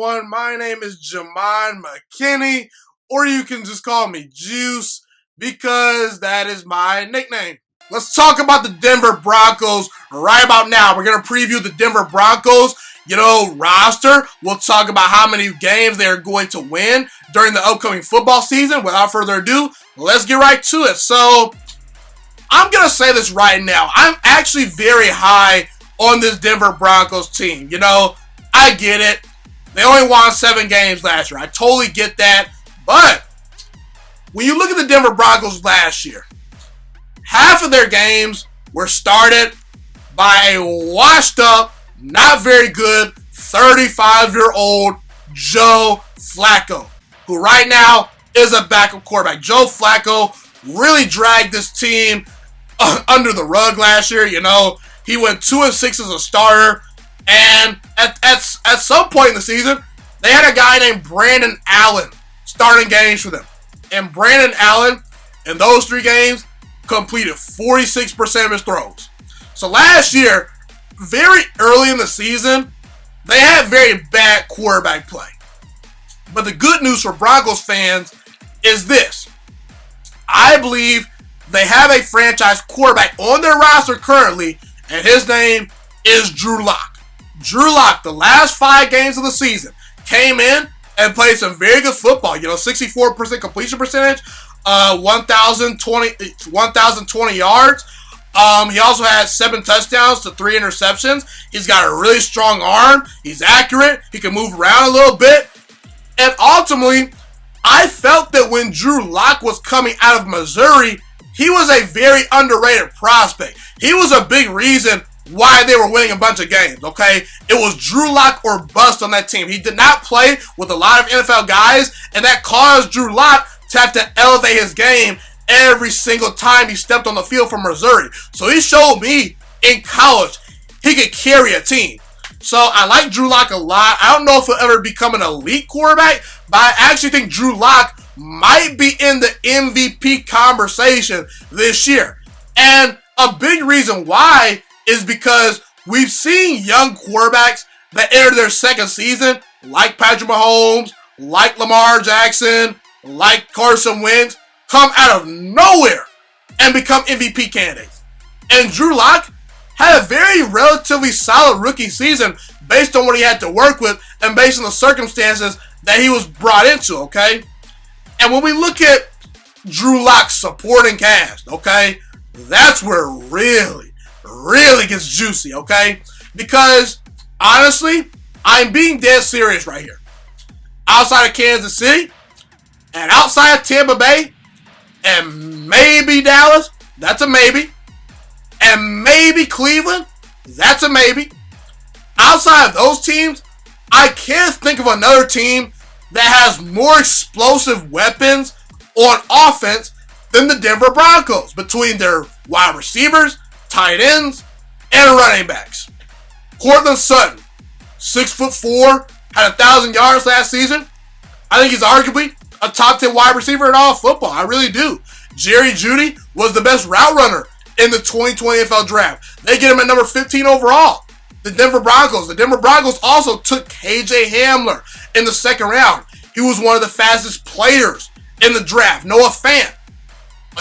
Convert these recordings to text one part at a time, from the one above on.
everyone. My name is Jamon McKinney, or you can just call me Juice because that is my nickname. Let's talk about the Denver Broncos right about now. We're going to preview the Denver Broncos, roster. We'll talk about how many games they're going to win during the upcoming football season. Without further ado, let's get right to it. So, I'm going to say this right now. I'm actually very high on this Denver Broncos team. I get it. They only won 7 games last year. I totally get that. But when you look at the Denver Broncos last year, half of their games were started by a washed up, not very good, 35-year-old Joe Flacco, who right now is a backup quarterback. Joe Flacco really dragged this team under the rug last year. He went 2-6 as a starter. And at some point in the season, they had a guy named Brandon Allen starting games for them. And Brandon Allen, in those 3 games, completed 46% of his throws. So last year, very early in the season, they had very bad quarterback play. But the good news for Broncos fans is this. I believe they have a franchise quarterback on their roster currently, and his name is Drew Lock. Drew Lock, the last 5 games of the season, came in and played some very good football. 64% completion percentage, 1,020 yards. He also had 7 touchdowns to 3 interceptions. He's got a really strong arm. He's accurate. He can move around a little bit. And ultimately, I felt that when Drew Lock was coming out of Missouri, he was a very underrated prospect. He was a big reason why they were winning a bunch of games, okay? It was Drew Lock or bust on that team. He did not play with a lot of NFL guys, and that caused Drew Lock to have to elevate his game every single time he stepped on the field for Missouri. So he showed me in college he could carry a team. So I like Drew Lock a lot. I don't know if he'll ever become an elite quarterback, but I actually think Drew Lock might be in the MVP conversation this year. And a big reason why is because we've seen young quarterbacks that enter their second season, like Patrick Mahomes, like Lamar Jackson, like Carson Wentz, come out of nowhere and become MVP candidates. And Drew Lock had a very relatively solid rookie season based on what he had to work with and based on the circumstances that he was brought into, okay? And when we look at Drew Lock's supporting cast, okay, that's where it really gets juicy, okay? Because, honestly, I'm being dead serious right here. Outside of Kansas City, and outside of Tampa Bay, and maybe Dallas, that's a maybe, and maybe Cleveland, that's a maybe. Outside of those teams, I can't think of another team that has more explosive weapons on offense than the Denver Broncos between their wide receivers, tight ends, and running backs. Courtland Sutton, 6'4", had 1,000 yards last season. I think he's arguably a top 10 wide receiver in all football. I really do. Jerry Jeudy was the best route runner in the 2020 NFL Draft. They get him at number 15 overall. The Denver Broncos also took KJ Hamler in the second round. He was one of the fastest players in the draft. Noah Fant.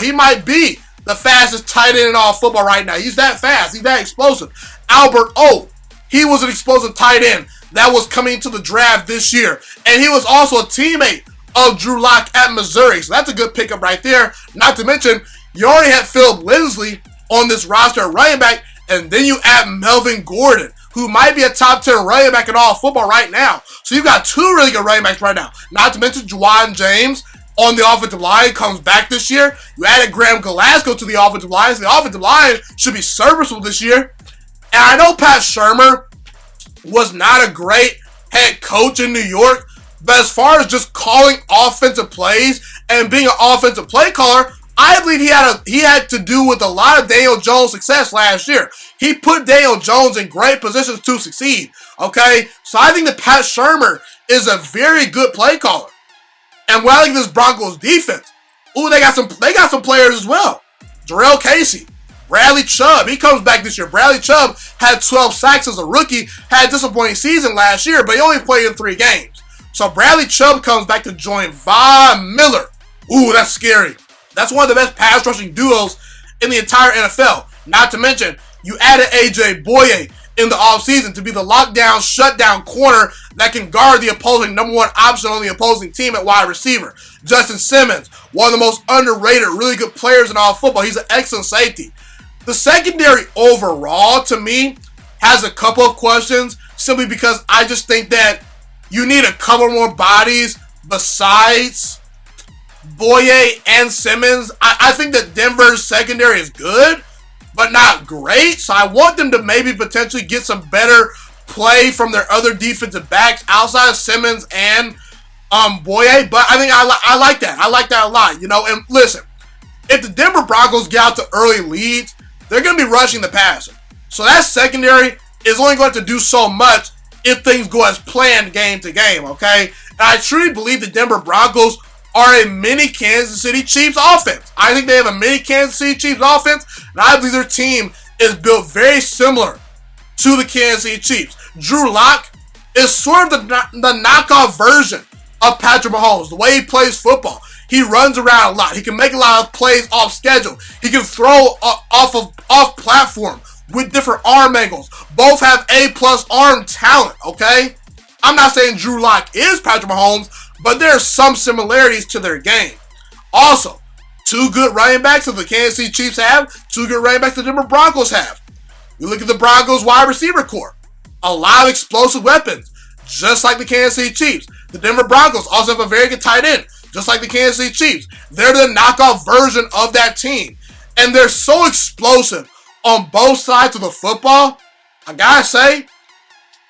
He might be the fastest tight end in all football right now. He's that fast. He's that explosive. Albert O. He was an explosive tight end that was coming into the draft this year. And he was also a teammate of Drew Lock at Missouri. So that's a good pickup right there. Not to mention, you already had Philip Lindsay on this roster at running back. And then you add Melvin Gordon, who might be a top 10 running back in all football right now. So you've got 2 really good running backs right now. Not to mention Juwan James on the offensive line comes back this year. You added Graham Glasgow to the offensive line. So the offensive line should be serviceable this year. And I know Pat Shurmur was not a great head coach in New York, but as far as just calling offensive plays and being an offensive play caller, I believe he had to do with a lot of Daniel Jones' success last year. He put Daniel Jones in great positions to succeed. Okay, so I think that Pat Shurmur is a very good play caller. And when I look at this Broncos defense, they got some players as well. Jarrell Casey, Bradley Chubb, he comes back this year. Bradley Chubb had 12 sacks as a rookie, had a disappointing season last year, but he only played in 3 games. So Bradley Chubb comes back to join Von Miller. Ooh, that's scary. That's one of the best pass rushing duos in the entire NFL. Not to mention, you added AJ Boye in the offseason to be the lockdown, shutdown corner that can guard the opposing number one option on the opposing team at wide receiver. Justin Simmons, one of the most underrated, really good players in all football. He's an excellent safety. The secondary overall, to me, has a couple of questions, simply because I just think that you need a couple more bodies besides Boye and Simmons. I think that Denver's secondary is good, but not great. So I want them to maybe potentially get some better play from their other defensive backs outside of Simmons and Boye. But I think I like that. I like that a lot. You know, and listen, if the Denver Broncos get out to early leads, they're going to be rushing the passer. So that secondary is only going to do so much if things go as planned game to game, okay? And I truly believe the Denver Broncos are a mini Kansas City Chiefs offense. I think they have a mini Kansas City Chiefs offense, and I believe their team is built very similar to the Kansas City Chiefs. Drew Lock is sort of the knockoff version of Patrick Mahomes, the way he plays football. He runs around a lot. He can make a lot of plays off schedule. He can throw off platform with different arm angles. Both have A+ arm talent, okay? I'm not saying Drew Lock is Patrick Mahomes, but there are some similarities to their game. Also, two good running backs that the Kansas City Chiefs have, two good running backs the Denver Broncos have. You look at the Broncos wide receiver core. A lot of explosive weapons, just like the Kansas City Chiefs. The Denver Broncos also have a very good tight end, just like the Kansas City Chiefs. They're the knockoff version of that team. And they're so explosive on both sides of the football. I gotta say,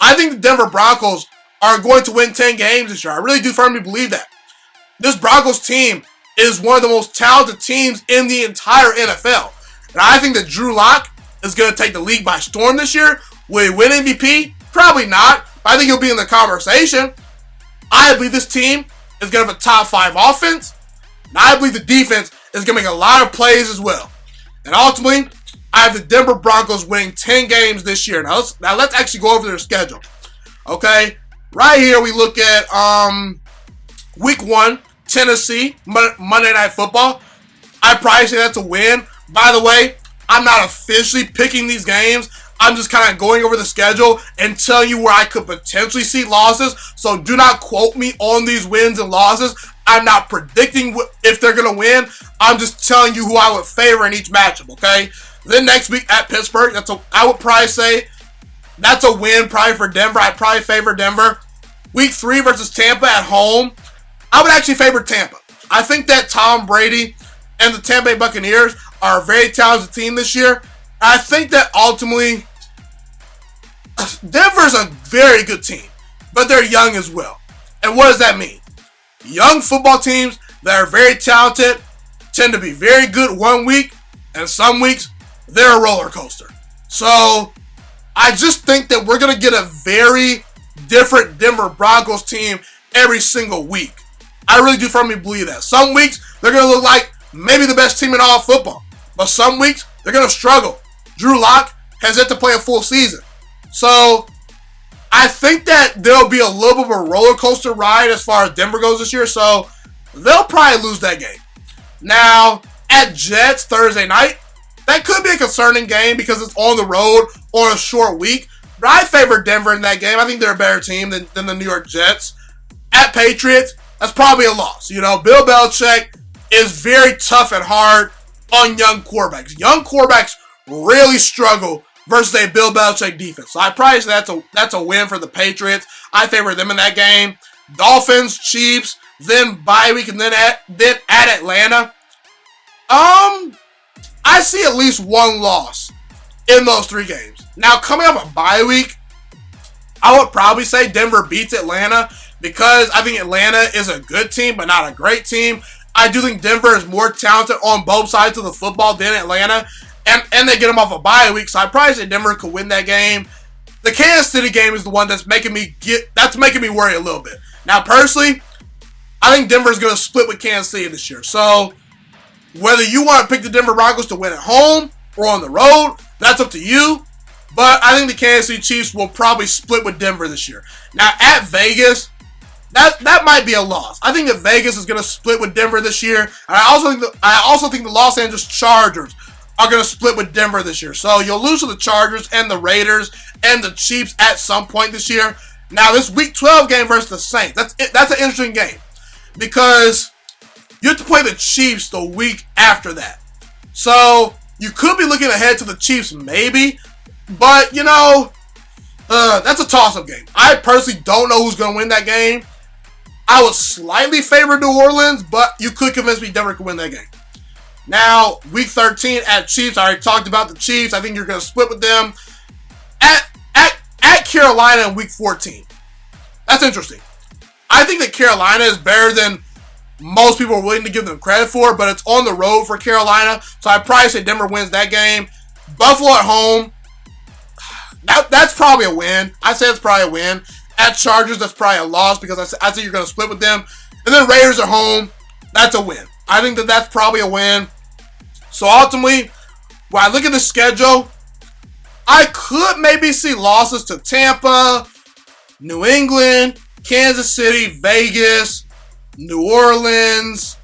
I think the Denver Broncos are going to win 10 games this year. I really do firmly believe that. This Broncos team is one of the most talented teams in the entire NFL. And I think that Drew Lock is going to take the league by storm this year. Will he win MVP? Probably not. But I think he'll be in the conversation. I believe this team is going to have a top 5 offense. And I believe the defense is going to make a lot of plays as well. And ultimately, I have the Denver Broncos winning 10 games this year. Now let's actually go over their schedule. Okay? Right here, we look at Week 1, Tennessee, Monday Night Football. I'd probably say that's a win. By the way, I'm not officially picking these games. I'm just kind of going over the schedule and telling you where I could potentially see losses. So do not quote me on these wins and losses. I'm not predicting if they're going to win. I'm just telling you who I would favor in each matchup, okay? Then next week at Pittsburgh, I would probably say that's a win probably for Denver. I'd probably favor Denver. Week 3 versus Tampa at home, I would actually favor Tampa. I think that Tom Brady and the Tampa Bay Buccaneers are a very talented team this year. I think that ultimately, Denver's a very good team, but they're young as well. And what does that mean? Young football teams that are very talented tend to be very good one week, and some weeks, they're a roller coaster. So, I just think that we're going to get a very different Denver Broncos team every single week. I really do firmly believe that. Some weeks, they're going to look like maybe the best team in all of football. But some weeks, they're going to struggle. Drew Lock has yet to play a full season. So, I think that there'll be a little bit of a roller coaster ride as far as Denver goes this year. So, they'll probably lose that game. Now, at Jets Thursday night, that could be a concerning game because it's on the road on a short week. But I favor Denver in that game. I think they're a better team than the New York Jets. At Patriots, that's probably a loss. You know, Bill Belichick is very tough and hard on young quarterbacks. Young quarterbacks really struggle versus a Bill Belichick defense. So I probably say that's a win for the Patriots. I favor them in that game. Dolphins, Chiefs, then bye week, and then at Atlanta. I see at least one loss in those 3 games. Now, coming up a bye week, I would probably say Denver beats Atlanta because I think Atlanta is a good team, but not a great team. I do think Denver is more talented on both sides of the football than Atlanta, and they get them off a bye week, so I probably say Denver could win that game. The Kansas City game is the one that's making me worry a little bit. Now, personally, I think Denver's going to split with Kansas City this year. So, whether you want to pick the Denver Broncos to win at home or on the road, that's up to you. But I think the Kansas City Chiefs will probably split with Denver this year. Now, at Vegas, That might be a loss. I think that Vegas is going to split with Denver this year. And I also think the Los Angeles Chargers are going to split with Denver this year. So you'll lose to the Chargers and the Raiders and the Chiefs at some point this year. Now this Week 12 game versus the Saints, that's an interesting game because you have to play the Chiefs the week after that. So you could be looking ahead to the Chiefs maybe, but that's a toss-up game. I personally don't know who's going to win that game. I would slightly favor New Orleans, but you could convince me Denver could win that game. Now, Week 13 at Chiefs. I already talked about the Chiefs. I think you're going to split with them. At Carolina in Week 14. That's interesting. I think that Carolina is better than most people are willing to give them credit for, but it's on the road for Carolina, so I'd probably say Denver wins that game. Buffalo at home. That's probably a win. I say it's probably a win. At Chargers, that's probably a loss because I say you're going to split with them. And then Raiders at home, that's a win. I think that that's probably a win. So ultimately, when I look at the schedule, I could maybe see losses to Tampa, New England, Kansas City, Vegas, New Orleans,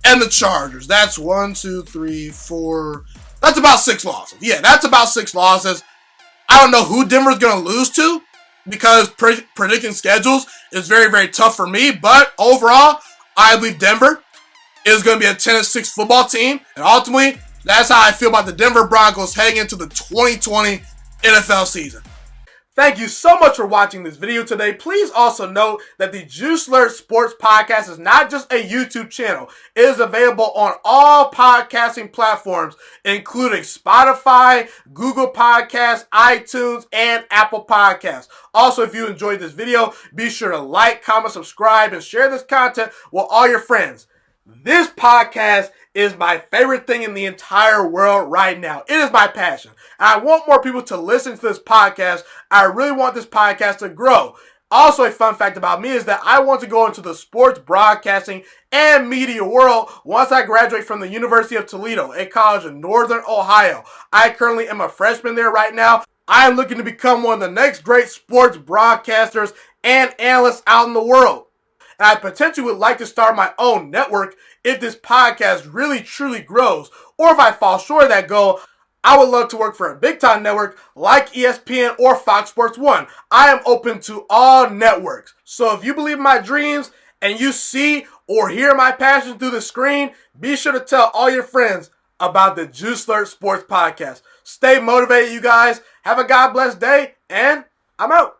and the Chargers. That's 1, 2, 3, 4. That's about 6 losses. Yeah, that's about 6 losses. I don't know who Denver's going to lose to because predicting schedules is very, very tough for me. But overall, I believe Denver is going to be a 10-6 football team. And ultimately, that's how I feel about the Denver Broncos heading into the 2020 NFL season. Thank you so much for watching this video today. Please also note that the Juice Alert Sports Podcast is not just a YouTube channel. It is available on all podcasting platforms, including Spotify, Google Podcasts, iTunes, and Apple Podcasts. Also, if you enjoyed this video, be sure to like, comment, subscribe, and share this content with all your friends. This podcast is my favorite thing in the entire world right now. It is my passion. And I want more people to listen to this podcast. I really want this podcast to grow. Also, a fun fact about me is that I want to go into the sports broadcasting and media world once I graduate from the University of Toledo, a college in Northern Ohio. I currently am a freshman there right now. I am looking to become one of the next great sports broadcasters and analysts out in the world. And I potentially would like to start my own network if this podcast really truly grows. Or if I fall short of that goal, I would love to work for a big time network like ESPN or Fox Sports 1. I am open to all networks. So if you believe in my dreams and you see or hear my passion through the screen, be sure to tell all your friends about the Juice Alert Sports Podcast. Stay motivated, you guys. Have a God bless day, and I'm out.